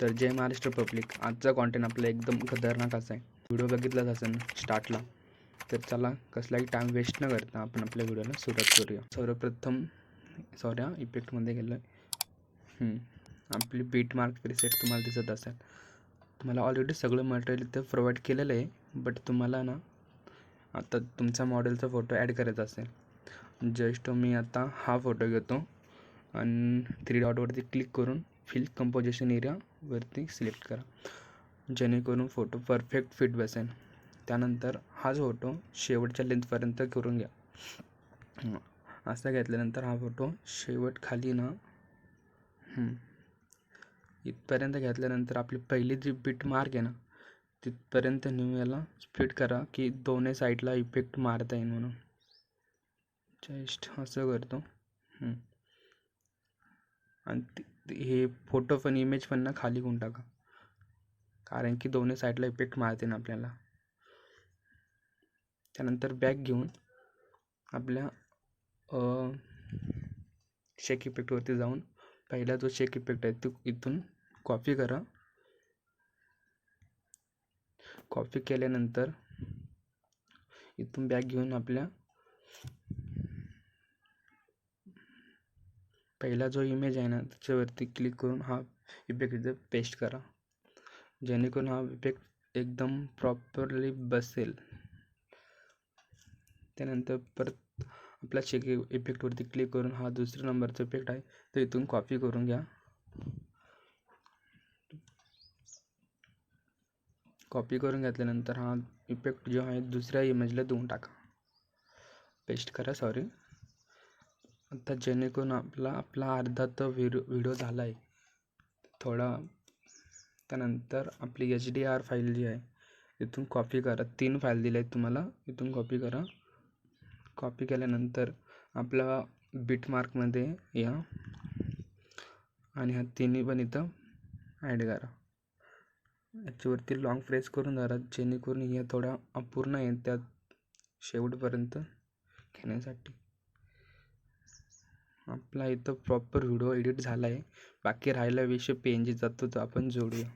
तर जय महाराष्ट्र पब्लिक. आजचा कॉन्टेंट आपला एकदम खतरनाक असा आहे. व्हिडिओ बघितलाच असेल स्टार्टला. तर चला कसलाही टाईम वेस्ट न करता आपण आपल्या व्हिडिओला सुरुवात करूया. सर्वप्रथम इफेक्टमध्ये गेलो आहे. आपली बीट मार्क रिसेट तुम्हाला दिसत असेल. तुम्हाला ऑलरेडी सगळं मटेरियल इथं प्रोव्हाइड केलेलं आहे, बट तुम्हाला ना आता तुमचा मॉडेलचा फोटो ॲड करायचा असेल. जस्ट मी आता हा फोटो घेतो आणि 3 डॉटवरती क्लिक करून फिल कंपोजिशन एरियावरती सिलेक्ट करा, जेणेकरून फोटो परफेक्ट फिट बसेल. त्यानंतर हाच फोटो शेवटच्या लेंथपर्यंत करून घ्या. असा घेतल्यानंतर हा फोटो शेवट खाली ना इथपर्यंत घेतल्यानंतर आपली पहिली जी बीट मार्क आहे ना तिथपर्यंत नेऊन याला स्प्लिट करा की दोन्ही साईडला इफेक्ट मारता येईल म्हणून. जस्ट असं करतो. आणि हे फोटो पण इमेज पण ना खाली करून टाका, कारण की दोन्ही साईडला इफेक्ट मारते ना आपल्याला. त्यानंतर बॅक घेऊन आपल्या शेक इफेक्टवरती जाऊन पहिला जो शेक इफेक्ट आहे तो इथून कॉपी करा. कॉपी केल्यानंतर इथून बॅक घेऊन आपल्या पहिला जो इमेज आहे ना त्याच्यावरती क्लिक करून हा इफेक्ट इथे पेस्ट करा, जेणेकरून हा इफेक्ट एकदम प्रॉपरली बसेल. त्यानंतर परत आपल्या शेक इफेक्टवरती क्लिक करून हा दुसरा नंबरचा इफेक्ट आहे तो इथून कॉपी करून घ्या. कॉपी करून घेतल्यानंतर हा इफेक्ट जो आहे दुसऱ्या इमेजला देऊन टाका, पेस्ट करा. आता जेणेकरून आपला अर्धा तर व्हिडिओ झाला आहे थोडा. त्यानंतर आपली HDR फाईल जी आहे इथून कॉपी करा. 3 फाईल दिल्या आहेत तुम्हाला, इथून कॉपी करा. कॉपी केल्यानंतर आपला बीट मार्कमध्ये या आणि हा तिन्ही पण इथं ॲड करा. याच्यावरती लॉंग प्रेस करून धरा, जेणेकरून हे थोडा अपूर्ण आहे त्यात शेवटपर्यंत घेण्यासाठी. आपला इथं प्रॉपर व्हिडिओ एडिट झाला आहे. बाकी राहिला विषय PNGचा तो आपण जोडूया.